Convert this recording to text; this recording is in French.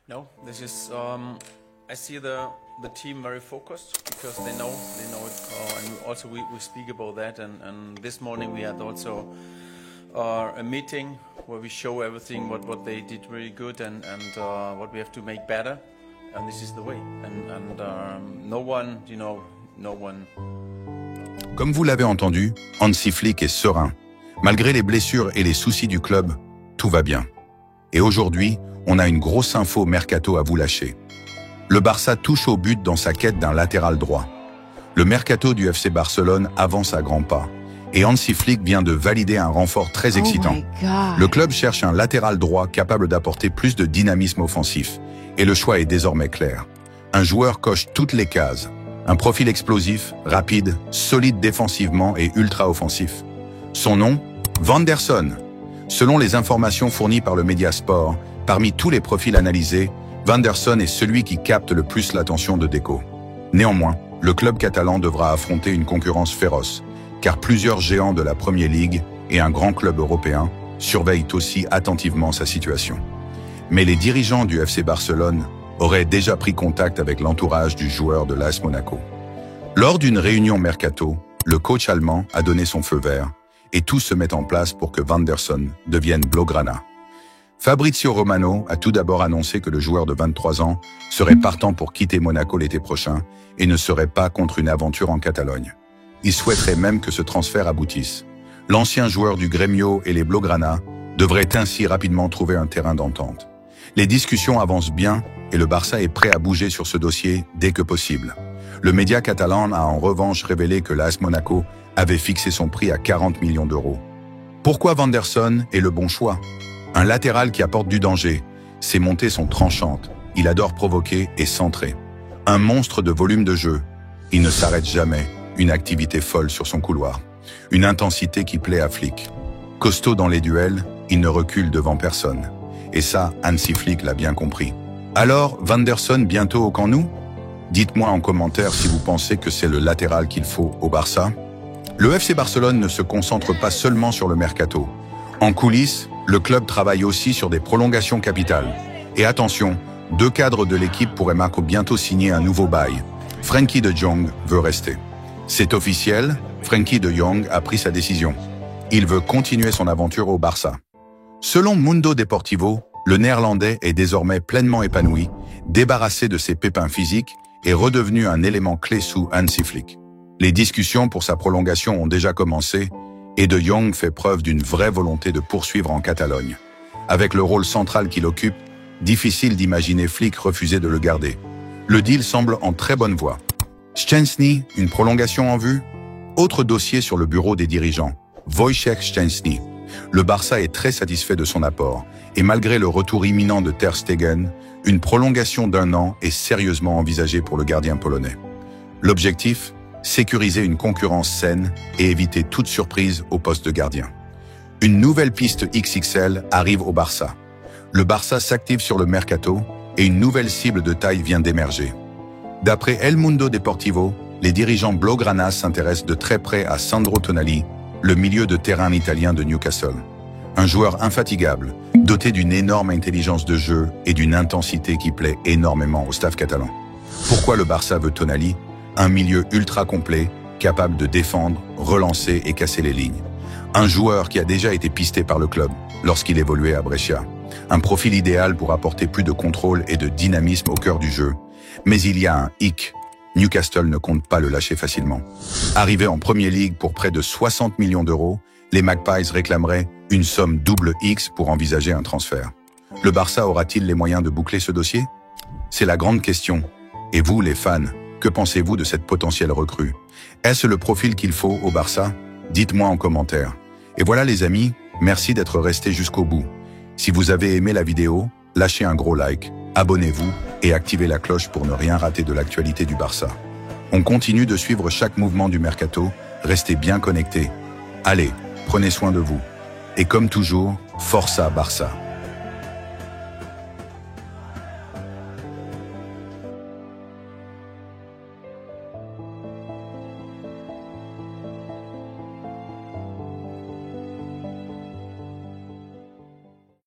No, this is. I see the team very focused because they know it, and also we speak about that. And this morning we had also a meeting where we show everything what they did really good and what we have to make better. And this is the way. And no one. Comme vous l'avez entendu, Hansi Flick est serein. Malgré les blessures et les soucis du club, tout va bien. Et aujourd'hui, on a une grosse info mercato à vous lâcher. Le Barça touche au but dans sa quête d'un latéral droit. Le mercato du FC Barcelone avance à grands pas. Et Hansi Flick vient de valider un renfort très excitant. Le club cherche un latéral droit capable d'apporter plus de dynamisme offensif. Et le choix est désormais clair. Un joueur coche toutes les cases. Un profil explosif, rapide, solide défensivement et ultra-offensif. Son nom, Vanderson. Selon les informations fournies par le Mediasport, parmi tous les profils analysés, Vanderson est celui qui capte le plus l'attention de Deco. Néanmoins, le club catalan devra affronter une concurrence féroce, car plusieurs géants de la Premier League et un grand club européen surveillent aussi attentivement sa situation. Mais les dirigeants du FC Barcelone auraient déjà pris contact avec l'entourage du joueur de l'AS Monaco. Lors d'une réunion mercato, le coach allemand a donné son feu vert et tout se met en place pour que Vanderson devienne Blaugrana. Fabrizio Romano a tout d'abord annoncé que le joueur de 23 ans serait partant pour quitter Monaco l'été prochain et ne serait pas contre une aventure en Catalogne. Il souhaiterait même que ce transfert aboutisse. L'ancien joueur du Grêmio et les Blaugrana devrait ainsi rapidement trouver un terrain d'entente. Les discussions avancent bien et le Barça est prêt à bouger sur ce dossier dès que possible. Le média catalan a en revanche révélé que l'AS Monaco avait fixé son prix à 40 millions d'euros. Pourquoi Vanderson est le bon choix? Un latéral qui apporte du danger. Ses montées sont tranchantes. Il adore provoquer et centrer. Un monstre de volume de jeu. Il ne s'arrête jamais. Une activité folle sur son couloir. Une intensité qui plaît à Flick. Costaud dans les duels, il ne recule devant personne. Et ça, Hansi Flick l'a bien compris. Alors, Vanderson bientôt au camp Nou? Dites-moi en commentaire si vous pensez que c'est le latéral qu'il faut au Barça. Le FC Barcelone ne se concentre pas seulement sur le mercato. En coulisses, le club travaille aussi sur des prolongations capitales. Et attention, 2 cadres de l'équipe pourraient bientôt signer un nouveau bail. Frenkie de Jong veut rester. C'est officiel, Frenkie de Jong a pris sa décision. Il veut continuer son aventure au Barça. Selon Mundo Deportivo, le Néerlandais est désormais pleinement épanoui, débarrassé de ses pépins physiques et redevenu un élément clé sous Hansi Flick. Les discussions pour sa prolongation ont déjà commencé et De Jong fait preuve d'une vraie volonté de poursuivre en Catalogne. Avec le rôle central qu'il occupe, difficile d'imaginer Flick refuser de le garder. Le deal semble en très bonne voie. Szczęsny, une prolongation en vue? Autre dossier sur le bureau des dirigeants, Wojciech Szczęsny. Le Barça est très satisfait de son apport, et malgré le retour imminent de Ter Stegen, une prolongation d'1 an est sérieusement envisagée pour le gardien polonais. L'objectif? Sécuriser une concurrence saine et éviter toute surprise au poste de gardien. Une nouvelle piste XXL arrive au Barça. Le Barça s'active sur le mercato et une nouvelle cible de taille vient d'émerger. D'après El Mundo Deportivo, les dirigeants Blaugrana s'intéressent de très près à Sandro Tonali, le milieu de terrain italien de Newcastle. Un joueur infatigable, doté d'une énorme intelligence de jeu et d'une intensité qui plaît énormément au staff catalan. Pourquoi le Barça veut Tonali? Un milieu ultra complet, capable de défendre, relancer et casser les lignes. Un joueur qui a déjà été pisté par le club lorsqu'il évoluait à Brescia. Un profil idéal pour apporter plus de contrôle et de dynamisme au cœur du jeu. Mais il y a un hic. Newcastle ne compte pas le lâcher facilement. Arrivé en Premier League pour près de 60 millions d'euros, les Magpies réclameraient une somme double X pour envisager un transfert. Le Barça aura-t-il les moyens de boucler ce dossier? C'est la grande question. Et vous, les fans, que pensez-vous de cette potentielle recrue? Est-ce le profil qu'il faut au Barça? Dites-moi en commentaire. Et voilà les amis, merci d'être restés jusqu'au bout. Si vous avez aimé la vidéo, lâchez un gros like, abonnez-vous et activez la cloche pour ne rien rater de l'actualité du Barça. On continue de suivre chaque mouvement du mercato, restez bien connectés. Allez, prenez soin de vous. Et comme toujours, Força Barça.